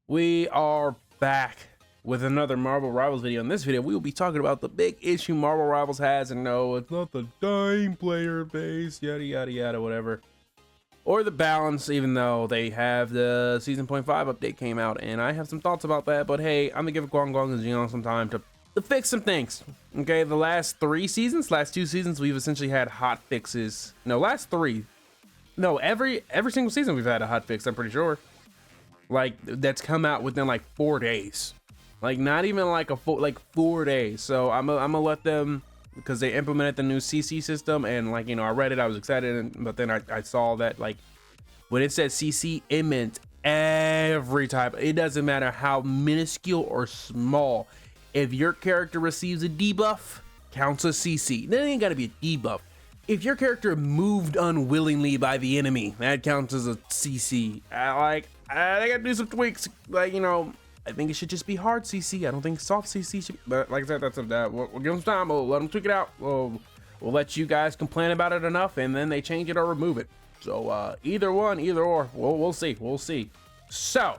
We are back with another Marvel Rivals video. In this video, we will be talking about the big issue Marvel Rivals has, and no, it's not the dying player base, yada yada yada, whatever, or the balance, even though they have the Season .5 update came out, and I have some thoughts about that, but hey, I'm gonna give Guang Guang and Xenon some time to fix some things. Okay, the last two seasons, we've essentially had hot fixes. No, every single season we've had a hot fix, I'm pretty sure. Like, that's come out within like 4 days, like not even like a full, like 4 days. So I'm gonna let them, because they implemented the new CC system, and like, you know, I read it, I was excited, but then I saw that like when it said CC, it meant every type. It doesn't matter how minuscule or small. If your character receives a debuff, counts as CC. Then it ain't gotta be a debuff. If your character moved unwillingly by the enemy, that counts as a CC. They gotta do some tweaks. Like, you know, I think it should just be hard CC. I don't think soft CC should be, but like I said, we'll give them some time. We'll let them tweak it out. We'll let you guys complain about it enough, and then they change it or remove it. So either one, either or, we'll see. We'll see. So,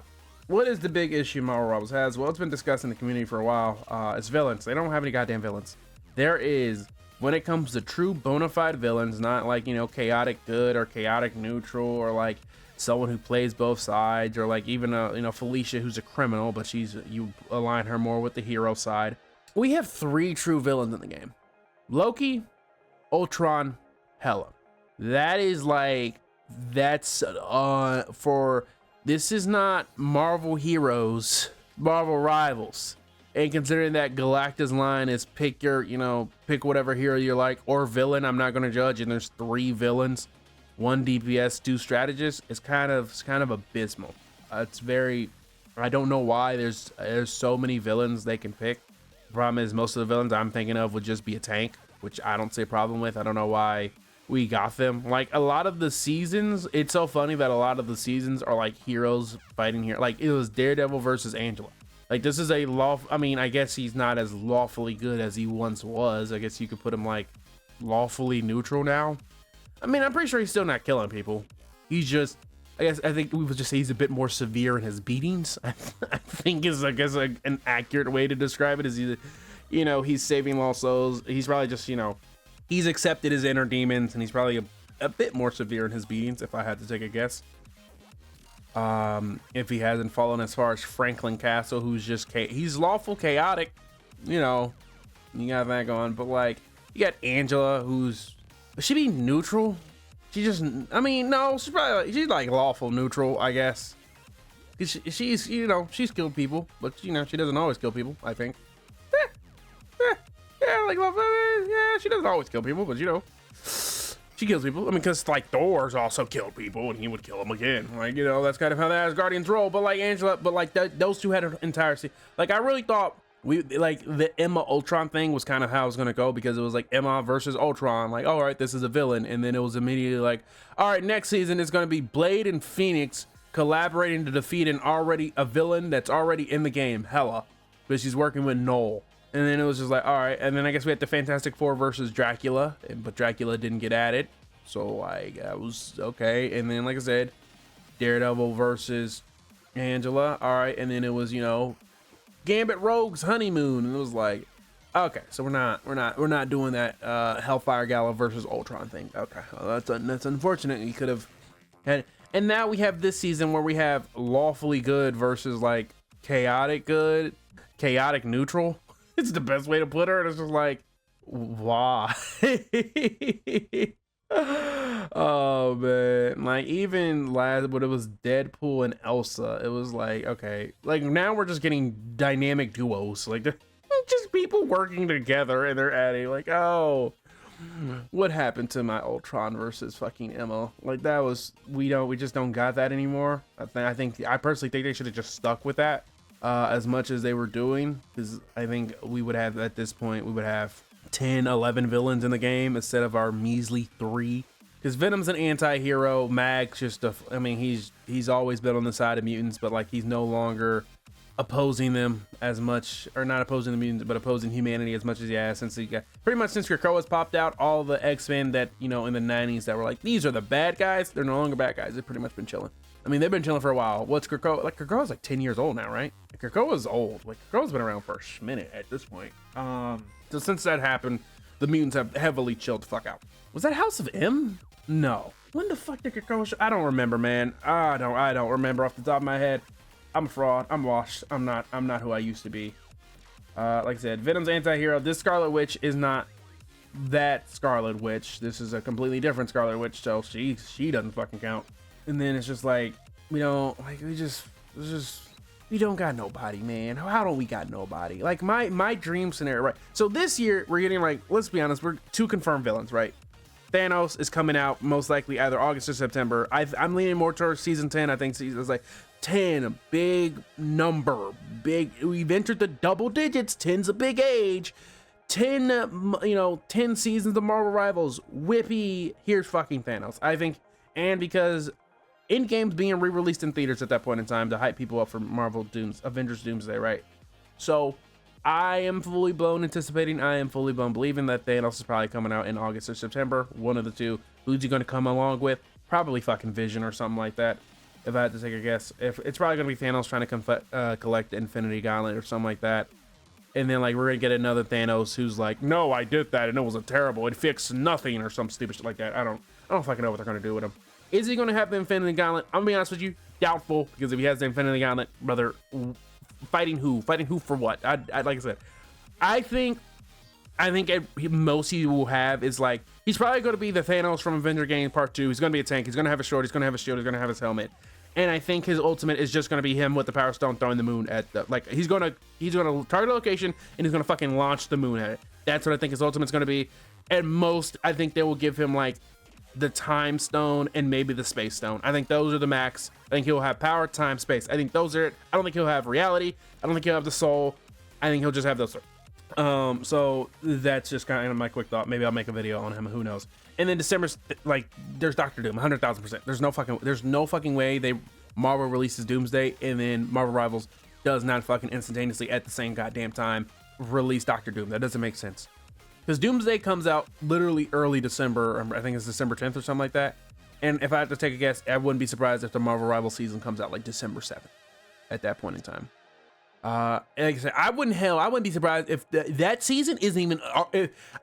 what is the big issue Marvel Rivals has? Well, it's been discussed in the community for a while. It's villains. They don't have any goddamn villains. There is, when it comes to true bona fide villains, not like, you know, chaotic good or chaotic neutral, or like someone who plays both sides, or like even you know, Felicia, who's a criminal, but you align her more with the hero side. We have 3 true villains in the game: Loki, Ultron, Hela. That is like, that's for, this is not Marvel Heroes, Marvel Rivals. And considering that Galactus line is pick whatever hero you like, or villain, I'm not gonna judge, and there's 3 villains, 1 DPS, 2 strategists, it's kind of abysmal. It's very, I don't know why there's so many villains they can pick. The problem is most of the villains I'm thinking of would just be a tank, which I don't see a problem with. I don't know why we got them. Like, a lot of the seasons, it's so funny that a lot of the seasons are like heroes fighting here. Like, it was Daredevil versus Angela. Like, this is a I mean, I guess he's not as lawfully good as he once was. I guess you could put him like lawfully neutral now. I mean, I'm pretty sure he's still not killing people. He's just, I think we would just say he's a bit more severe in his beatings. I think is, I guess, an accurate way to describe it is, either, you know, he's saving lost souls. He's probably just, you know, he's accepted his inner demons, and he's probably a bit more severe in his beatings, if I had to take a guess. If he hasn't fallen as far as Franklin Castle, who's just he's lawful chaotic, you know, you got that going. But like, you got Angela, who's, she be neutral. She just, I mean, no, she's like lawful neutral, I guess. She's, you know, she's killed people, but you know, she doesn't always kill people, I think. Yeah, like, yeah, she doesn't always kill people, but you know, she kills people. I mean, because like Thor's also killed people, and he would kill them again. Like, you know, that's kind of how the Asgardians roll. But like Angela, but like those two had an entire scene. Like, I really thought like the Emma Ultron thing was kind of how it was gonna go, because it was like Emma versus Ultron. Like, all right, this is a villain, and then it was immediately like, all right, next season is gonna be Blade and Phoenix collaborating to defeat a villain that's already in the game, Hela, but she's working with Noel. And then it was just like, all right. And then I guess we had the Fantastic Four versus Dracula, but Dracula didn't get added. So like, I was okay. And then, like I said, Daredevil versus Angela. All right. And then it was, you know, Gambit Rogue's honeymoon. And it was like, okay, so we're not doing that Hellfire Gala versus Ultron thing. Okay. Well, that's unfortunate. You could have had, and now we have this season where we have lawfully good versus like chaotic good, chaotic neutral. It's the best way to put her. And it's just like, why? Oh man, like even but it was Deadpool and Elsa. It was like, okay, like now we're just getting dynamic duos. Like, they're just people working together, and they're adding like, oh, what happened to my Ultron versus fucking Emma? Like, that was, we just don't got that anymore. I personally think they should have just stuck with that. As much as they were doing, because I think we would have, at this point, we would have 10, 11 villains in the game instead of our measly 3. Because Venom's an anti-hero, Mag's just I mean, he's always been on the side of mutants, but like, he's no longer opposing them as much, or not opposing the mutants, but opposing humanity as much as he has since pretty much since Krakoa's popped out. All the X-Men that, you know, in the 90s that were like, these are the bad guys, they're no longer bad guys. They've pretty much been chilling. I mean, they've been chilling for a while. What's Krakoa? Like, Krakoa's like 10 years old now, right? Like, Krakoa's old. Like, Krakoa's been around for a minute at this point. So since that happened, the mutants have heavily chilled the fuck out. Was that House of M? No. When the fuck did Krakoa show? I don't remember, man. I don't remember off the top of my head. I'm a fraud. I'm washed. I'm not who I used to be. Like I said, Venom's anti-hero. This Scarlet Witch is not that Scarlet Witch. This is a completely different Scarlet Witch, so she doesn't fucking count. And then it's just like, we don't got nobody, man. How don't we got nobody? Like, my dream scenario, right? So this year we're getting, like, let's be honest, we're 2 confirmed villains, right? Thanos is coming out most likely either August or September. I'm leaning more towards season 10. I think season's like 10, big number, big. We've entered the double digits. 10's a big age. 10, 10 seasons of Marvel Rivals. Whippy, here's fucking Thanos. I think, and because Endgame's being re-released in theaters at that point in time to hype people up for Avengers Doomsday, right? So I am fully blown anticipating, I am fully blown believing that Thanos is probably coming out in August or September. One of the two. Who's he going to come along with? Probably fucking Vision or something like that, if I had to take a guess. If it's probably going to be Thanos trying to collect the Infinity Gauntlet or something like that. And then, like, we're going to get another Thanos who's like, no, I did that and it was terrible. It fixed nothing or some stupid shit like that. I don't fucking know what they're going to do with him. Is he going to have the Infinity Gauntlet? I'm going to be honest with you, doubtful, because if he has the Infinity Gauntlet, brother, fighting who for what? Like I said, I think most he will have is, like, he's probably going to be the Thanos from Avenger Game Part 2. He's going to be a tank. He's going to have a sword. He's going to have a shield. He's going to have his helmet. And I think his ultimate is just going to be him with the Power Stone throwing the moon at the, like, he's going to target a location and he's going to fucking launch the moon at it. That's what I think his ultimate's going to be. At most, I think they will give him, like, the Time Stone and maybe the Space Stone. I think those are the max. I think he'll have power, time, space. I think those are it. I don't think he'll have reality. I don't think he'll have the soul. I think he'll just have those three. So that's just kind of my quick thought. Maybe I'll make a video on him. Who knows? And then December's, like, there's Doctor Doom, 100,000%. There's no fucking way Marvel releases Doomsday and then Marvel Rivals does not fucking instantaneously at the same goddamn time release Doctor Doom. That doesn't make sense. Because Doomsday comes out literally early December. I think it's December 10th or something like that. And if I had to take a guess, I wouldn't be surprised if the Marvel Rival season comes out like December 7th at that point in time. Like I said, I wouldn't be surprised if that season isn't even,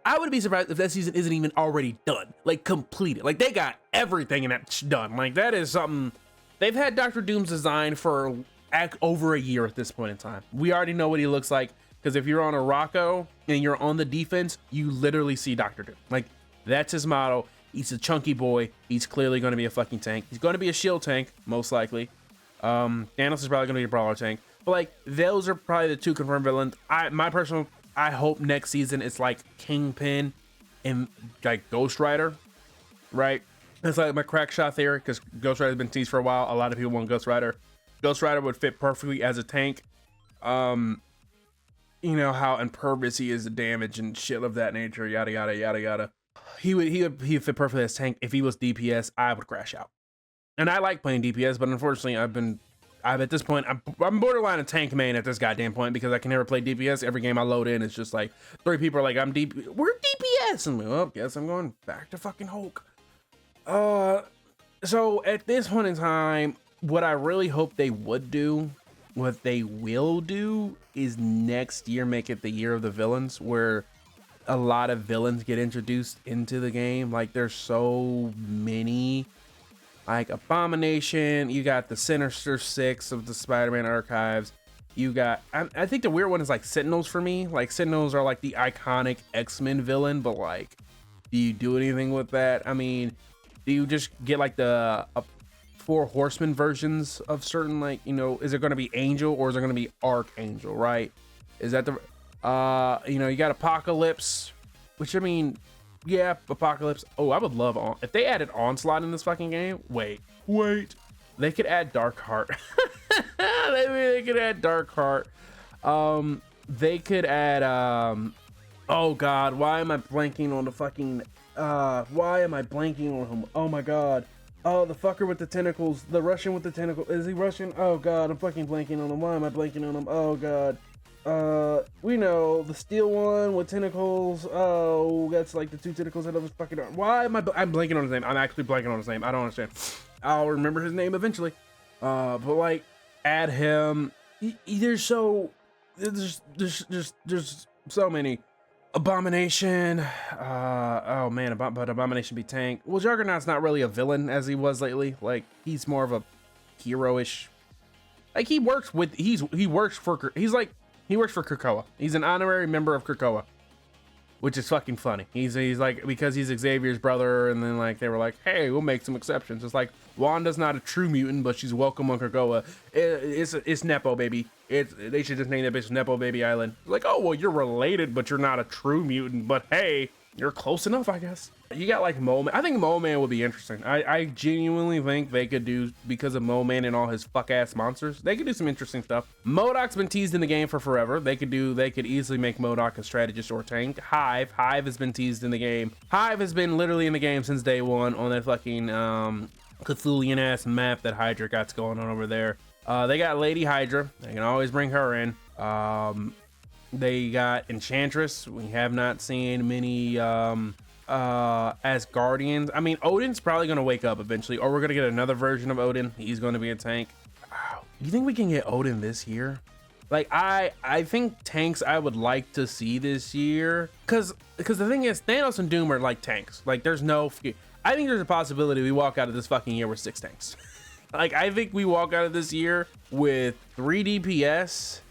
I would be surprised if that season isn't even already done, like completed. Like they got everything in that done. Like that is something, they've had Dr. Doom's design for over a year at this point in time. We already know what he looks like. Because if you're on a Rocco and you're on the defense, you literally see Dr. Doom. Like, that's his motto. He's a chunky boy. He's clearly going to be a fucking tank. He's going to be a shield tank, most likely. Thanos is probably going to be a brawler tank. But, like, those are probably the 2 confirmed villains. I hope next season it's, like, Kingpin and, like, Ghost Rider, right? That's, like, my crack shot theory, because Ghost Rider's been teased for a while. A lot of people want Ghost Rider. Ghost Rider would fit perfectly as a tank. You know how impervious he is to damage and shit of that nature, yada yada yada yada. He would fit perfectly as tank. If he was DPS, I would crash out. And I like playing DPS, but unfortunately, I'm at this point, I'm borderline a tank main at this goddamn point because I can never play DPS. Every game I load in, it's just like 3 people are like, we're DPS, and well, guess I'm going back to fucking Hulk. So at this point in time, what I really hope they would do. What they will do is next year make it the year of the villains, where a lot of villains get introduced into the game. Like there's so many, like Abomination. You got the Sinister Six of the Spider-Man archives. You got, I think the weird one is like Sentinels for me. Like Sentinels are like the iconic X-Men villain, but like, do you do anything with that? I mean, do you just get like the 4 Horsemen versions of certain, like, you know, is it going to be Angel or is it going to be Archangel, right? Is that the, you know, you got Apocalypse, which I mean, yeah, Apocalypse. Oh, I would love, if they added Onslaught in this fucking game, wait, they could add Darkheart. They could add Darkheart. They could add, oh God, why am I blanking on the fucking, why am I blanking on him? Oh my God. Oh, the fucker with the tentacles, the Russian with the tentacle. Is he Russian? Oh God, I'm fucking blanking on him. Why am I blanking on him? Oh God. We know the steel one with tentacles. Oh, that's like the 2 tentacles out of his fucking arm. Why am I'm blanking on his name? I'm actually blanking on his name. I don't understand. I'll remember his name eventually. But like, add him. There's so there's so many. Abomination. Oh man, but Abomination be tank. Well, Juggernaut's not really a villain as he was lately. Like, he's more of a hero-ish. Like, he works for Krakoa. He's an honorary member of Krakoa, which is fucking funny. He's like, because he's Xavier's brother, and then like they were like, hey, we'll make some exceptions. It's like, Wanda's not a true mutant, but she's welcome on Krakoa. It's Nepo, baby. They should just name that bitch Nepo Baby Island. Like, oh well, you're related, but you're not a true mutant. But hey, you're close enough, I guess. You got like Mole Man. I think Mole Man would be interesting. I genuinely think they could do, because of Mole Man and all his fuck ass monsters, they could do some interesting stuff. MODOK's been teased in the game for forever. They could easily make MODOK a strategist or tank. Hive has been teased in the game. Hive has been literally in the game since day one on that fucking Cthulian ass map that Hydra got going on over there. They got Lady Hydra. They can always bring her in. They got Enchantress. We have not seen many as Guardians. I mean, Odin's probably gonna wake up eventually, or we're gonna get another version of Odin. He's gonna be a tank. You think we can get Odin this year? Like, I think tanks I would like to see this year, because the thing is, Thanos and Doom are like tanks. Like, there's no, I think there's a possibility we walk out of this fucking year with 6 tanks. Like, I think we walk out of this year with 3 DPS,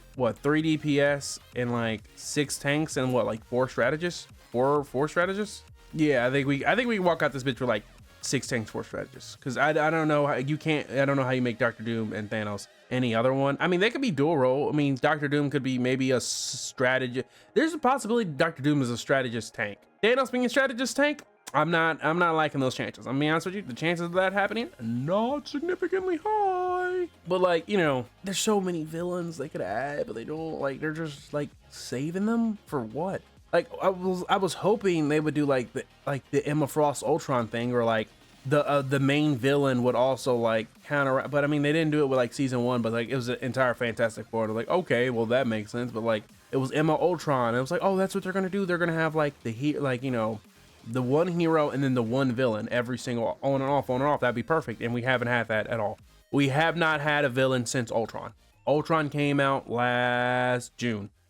and like 6 tanks, and what, like 4 strategists? Four strategists? Yeah, I think we walk out this bitch with like 6 tanks, 4 strategists. Because I don't know how you can't, I don't know how you make Doctor Doom and Thanos any other one. I mean, they could be dual role. I mean, Doctor Doom could be maybe a strategist. There's a possibility Doctor Doom is a strategist tank. Thanos being a strategist tank, I'm not liking those chances. I'm being honest with you, the chances of that happening, not significantly high. But like, you know, there's so many villains they could add, but they don't, like, they're just like saving them for what? Like, I was hoping they would do like the Emma Frost Ultron thing, or like the main villain would also like counter. But I mean, they didn't do it with like season 1, but like it was an entire Fantastic Four. They're like, okay, well that makes sense. But like, it was Emma Ultron. It was like, oh, that's what they're gonna do. They're gonna have like you know, the one hero and then the one villain every single on and off. That'd be perfect. And we haven't had that at all. We have not had a villain since Ultron. Ultron came out last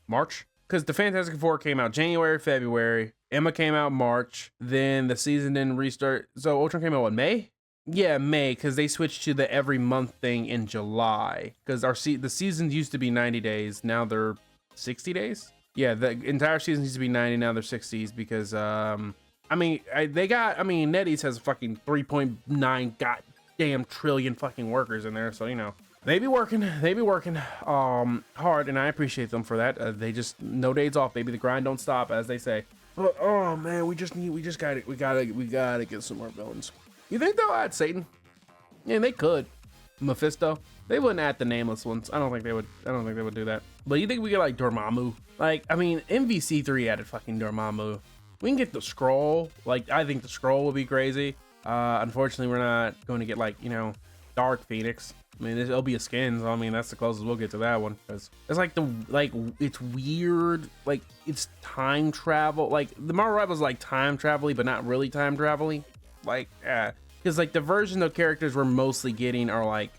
March. Because the Fantastic Four came out January, February. Emma came out March. Then the season didn't restart. So Ultron came out in May? Yeah, May, because they switched to the every month thing in July. Because the seasons used to be 90 days. Now they're 60 days? Yeah, the entire season used to be 90. Now they're 60s because, I mean, NetEase has fucking 3.9 goddamn trillion fucking workers in there. So, you know. They be working hard, and I appreciate them for that. They just, no days off, baby. The grind don't stop, as they say. But oh man, we gotta get some more villains. You think they'll add Satan? Yeah, they could. Mephisto. They wouldn't add the nameless ones. I don't think they would do that. But you think we get like Dormammu? Like, I mean, MVC3 added fucking Dormammu. We can get the Skrull. Like, I think the Skrull would be crazy. Unfortunately, we're not going to get like, you know, Dark Phoenix. I mean, it'll be a skin, so I mean, that's the closest we'll get to that one. Because it's like it's weird, like it's time travel. Like the Marvel Rivals like time travel-y, but not really time travel-y. Like, because like the version of characters we're mostly getting are like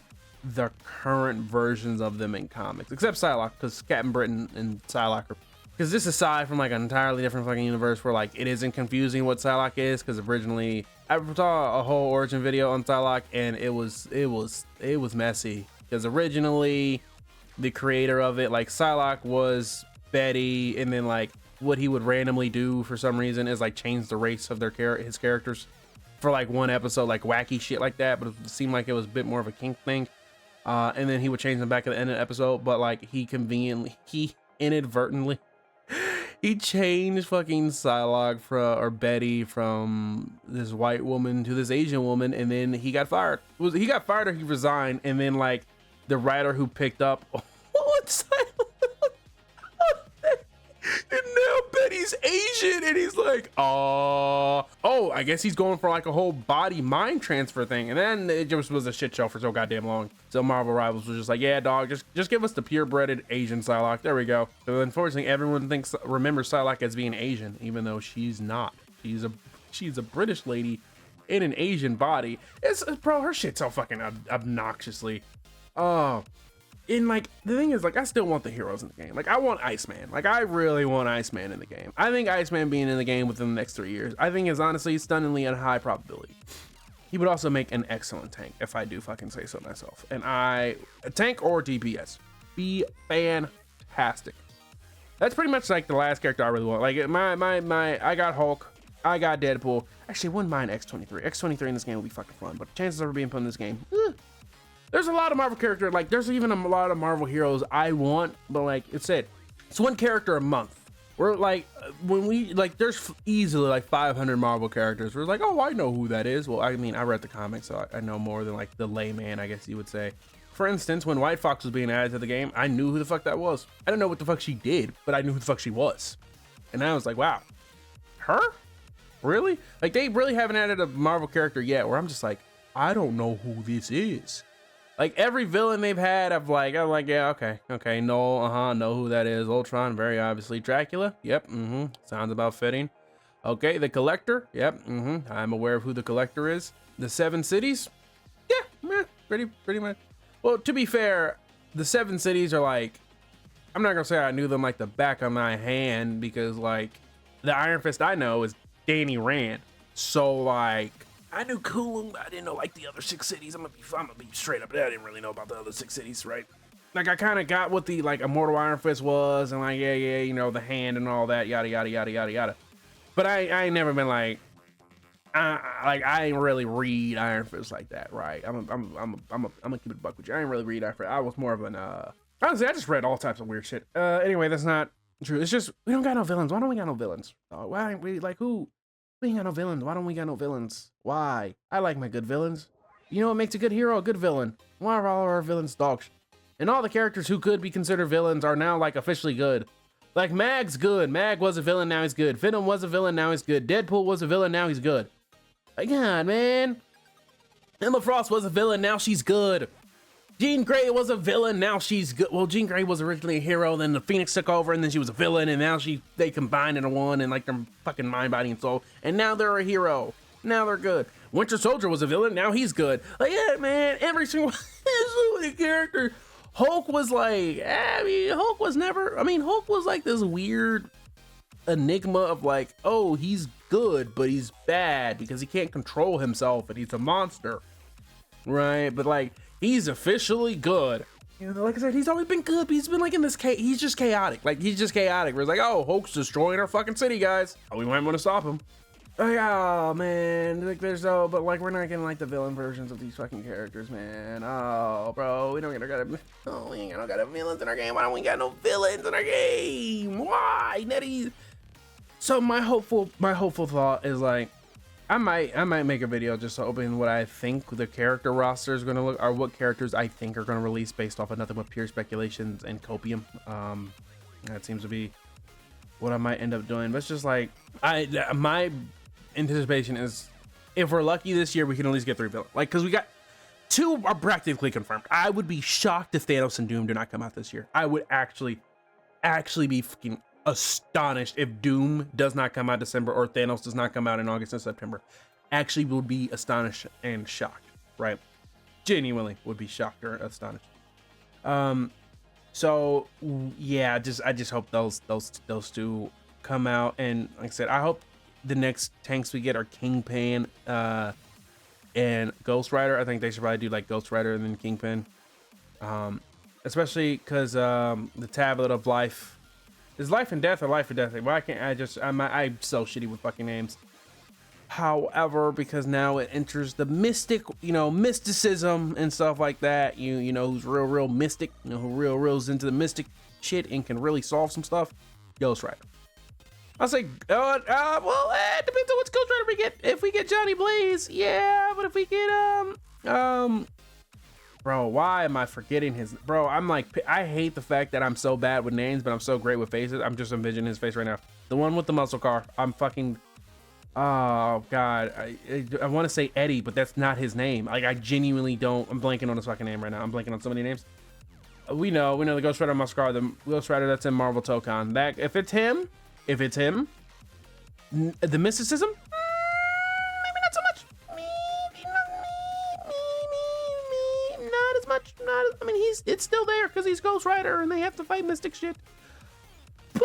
the current versions of them in comics, except Psylocke, because Captain Britain and Psylocke are. Because this aside from like an entirely different fucking universe where like it isn't confusing what Psylocke is, because originally I saw a whole origin video on Psylocke and it was messy, because originally the creator of it, like Psylocke was Betty, and then like what he would randomly do for some reason is like change the race of his characters for like one episode, like wacky shit like that, but it seemed like it was a bit more of a kink thing, and then he would change them back at the end of the episode, but like he inadvertently he changed fucking Psylocke or Betty from this white woman to this Asian woman, and then he got fired. He got fired or he resigned, and then like the writer who picked up on Psylocke, and now Betty's Asian, and he's like, oh, I guess he's going for like a whole body mind transfer thing, and then it just was a shit show for so goddamn long. So Marvel Rivals was just like, yeah, dog, just give us the purebred Asian Psylocke. There we go. So unfortunately, everyone remembers Psylocke as being Asian, even though she's not. She's a British lady in an Asian body. Bro, her shit's so fucking obnoxiously In like the thing is, like, I still want the heroes in the game. Like, I want Iceman. Like, I really want Iceman in the game. I think Iceman being in the game within the next 3 years, I think is honestly stunningly a high probability. He would also make an excellent tank, if I do fucking say so myself. And a tank or DPS, be fantastic. That's pretty much like the last character I really want. Like I got Hulk, I got Deadpool. Actually, wouldn't mind X-23. X-23 in this game would be fucking fun, but chances of her being put in this game, there's a lot of Marvel characters, like there's even a lot of Marvel heroes I want, but like it's one character a month. We're like, when we, like, there's easily like 500 Marvel characters. We're like, oh, I know who that is. Well, I mean, I read the comics, so I know more than like the layman, I guess you would say. For instance, when White Fox was being added to the game, I knew who the fuck that was. I didn't know what the fuck she did, but I knew who the fuck she was. And I was like, wow, her? Really? Like, they really haven't added a Marvel character yet where I'm just like, I don't know who this is. Like, every villain they've had, I'm like, yeah, okay, no, know who that is. Ultron, very obviously. Dracula, yep, sounds about fitting. Okay, the Collector, yep, I'm aware of who the Collector is. The Seven Cities, yeah, pretty much. Well, to be fair, the Seven Cities are like, I'm not gonna say I knew them like the back of my hand, because like, the Iron Fist I know is Danny Rand. So like, I knew Kulung, but I didn't know like the other 6 cities. I'm gonna be straight up. I didn't really know about the other 6 cities, right? Like, I kind of got what the like Immortal Iron Fist was, and like, yeah, you know, the hand and all that, yada yada yada yada yada. But I ain't never been like, I ain't really read Iron Fist like that, right? I'm gonna keep it a buck with you. I ain't really read Iron Fist. I was more of an honestly, I just read all types of weird shit. Anyway, that's not true. It's just we don't got no villains. Why don't we got no villains? Why ain't we like who? We ain't got no villains. Why don't we got no villains? Why? I like my good villains. You know what makes a good hero a good villain? Why are all our villains dogs? And all the characters who could be considered villains are now like officially good. Like Mag's good. Mag was a villain, now he's good. Venom was a villain, now he's good. Deadpool was a villain, now he's good. Like, God, man. Emma Frost was a villain, now she's good. Jean Grey was a villain, now she's good. Well, Jean Grey was originally a hero, then the Phoenix took over, and then she was a villain, and now they combined into one, and like they're fucking mind, body, and soul, and now they're a hero. Now they're good. Winter Soldier was a villain, now he's good. Like, yeah, man, every single character. Hulk was like, Hulk was like this weird enigma of like, oh, he's good, but he's bad because he can't control himself, and he's a monster, right? But like, he's officially good. You know, like I said, he's always been good, but he's been like in this he's just chaotic. Like, he's just chaotic. Where it's like, oh, Hulk's destroying our fucking city, guys. Oh, we might want to stop him. Like, oh, man. Like, but like, we're not getting like the villain versions of these fucking characters, man. Oh, bro, we ain't got villains in our game. Why don't we got no villains in our game? Why, Nettie? So my hopeful thought is like, I might make a video just opening what I think the character roster is going to look, or what characters I think are going to release based off of nothing but pure speculations and copium. That seems to be what I might end up doing. But it's just like, my anticipation is, if we're lucky this year, we can at least get 3 villains. Like, because we got 2 are practically confirmed. I would be shocked if Thanos and Doom do not come out this year. I would actually be fucking astonished if Doom does not come out December or Thanos does not come out in August and September. Actually would be astonished and shocked, right? Genuinely would be shocked or astonished. So yeah, I just hope those 2 come out. And like I said, I hope the next tanks we get are Kingpin and Ghost Rider. I think they should probably do like Ghost Rider and then Kingpin, especially because the Tablet of Life is Life and Death or Life and Death. Why can't I'm so shitty with fucking names. However, because now it enters the mystic, mysticism and stuff like that. You know who's real mystic, who real's into the mystic shit and can really solve some stuff. Ghost Rider. I'll say, it depends on which Ghost Rider we get. If we get Johnny Blaze, yeah, but if we get bro, why am I forgetting his... Bro, I'm like... I hate the fact that I'm so bad with names, but I'm so great with faces. I'm just envisioning his face right now. The one with the muscle car. I'm fucking... Oh, God. I want to say Eddie, but that's not his name. Like, I genuinely don't... I'm blanking on his fucking name right now. I'm blanking on so many names. We know the Ghost Rider muscle car. The Ghost Rider that's in Marvel Tokon. That, if it's him... The mysticism... it's still there because he's Ghost Rider and they have to fight mystic shit. But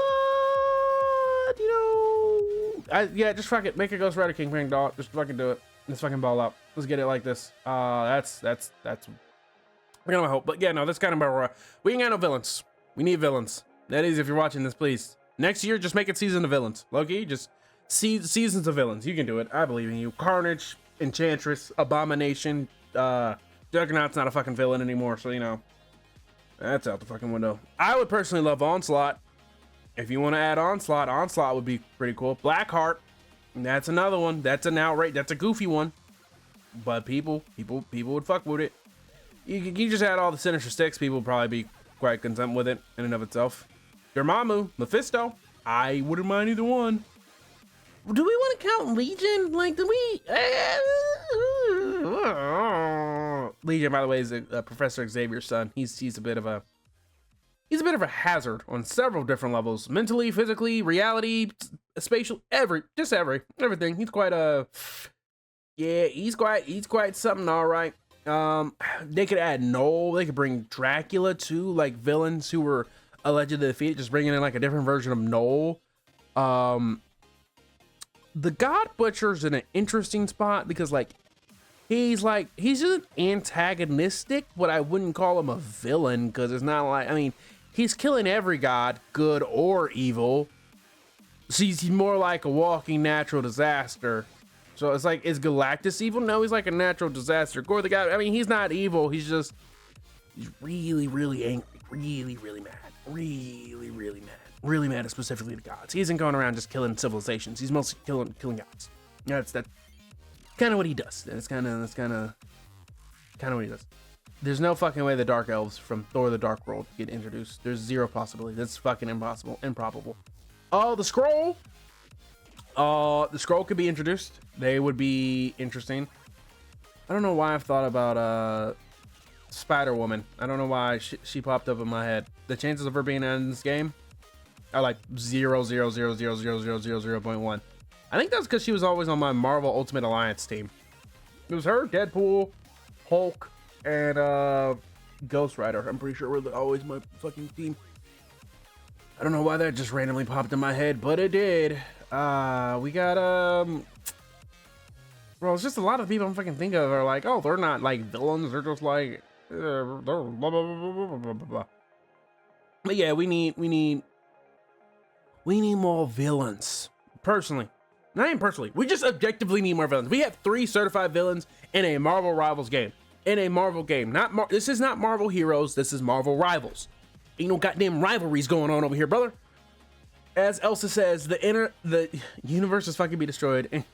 you know, yeah, just fuck it. Make a Ghost Rider Kingpin doll. Just fucking do it. Let's fucking ball up. Let's get it like this. That's we're gonna hope. But yeah, no, that's kind of we ain't got no villains. We need villains. That is, if you're watching this, please. Next year, just make it season of villains. Loki, just seasons of villains. You can do it. I believe in you. Carnage, Enchantress, Abomination, Juggernaut's not a fucking villain anymore, so you know, that's out the fucking window. I would personally love Onslaught. If you want to add Onslaught would be pretty cool. Blackheart, that's another one. That's an outright, that's a goofy one. But people would fuck with it. You just add all the Sinister Six, people would probably be quite content with it in and of itself. Dormammu, Mephisto, I wouldn't mind either one. Do we want to count Legion? Like, do we? Legion, by the way, is Professor Xavier's son. He's a bit of a hazard on several different levels, mentally, physically, reality, spatial, everything. He's quite he's quite something. All right. They could add Null. They could bring Dracula too, like villains who were allegedly defeated, just bringing in like a different version of Null. The God Butcher's in an interesting spot because like he's just antagonistic, but I wouldn't call him a villain because it's not like, I mean, he's killing every god, good or evil. So he's more like a walking natural disaster. So it's like, is Galactus evil? No, he's like a natural disaster. Gore the guy, I mean, he's not evil. He's really, really angry, really mad, really mad. Really mad at specifically the gods. He isn't going around just killing civilizations. He's mostly killing gods. That's kind of what he does. That's kind of what he does. There's no fucking way the Dark Elves from Thor: The Dark World get introduced. There's zero possibility. That's fucking impossible, improbable. Oh, the Skrull. The Skrull could be introduced. They would be interesting. I don't know why I've thought about Spider-Woman. I don't know why she popped up in my head. The chances of her being in this game are like 0.0000000.1. I think that's because she was always on my Marvel Ultimate Alliance team. It was her, Deadpool, Hulk, and Ghost Rider. I'm pretty sure were always my fucking team. I don't know why that just randomly popped in my head, but it did. We got well, it's just a lot of people I'm fucking think of are like, oh, they're not like villains. They're just like they're blah blah blah blah blah blah. But yeah, we need more villains. Personally, not even personally, we just objectively need more villains. We have 3 certified villains in a Marvel Rivals game. In a Marvel game, this is not Marvel Heroes. This is Marvel Rivals. Ain't no goddamn rivalries going on over here, brother. As Elsa says, the universe is fucking be destroyed,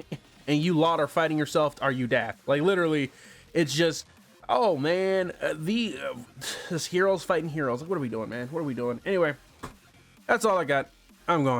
and you lot are fighting yourself. Are you daft? Like literally, it's just, oh man, this heroes fighting heroes. Like, what are we doing, man? What are we doing? Anyway, that's all I got. I'm gone.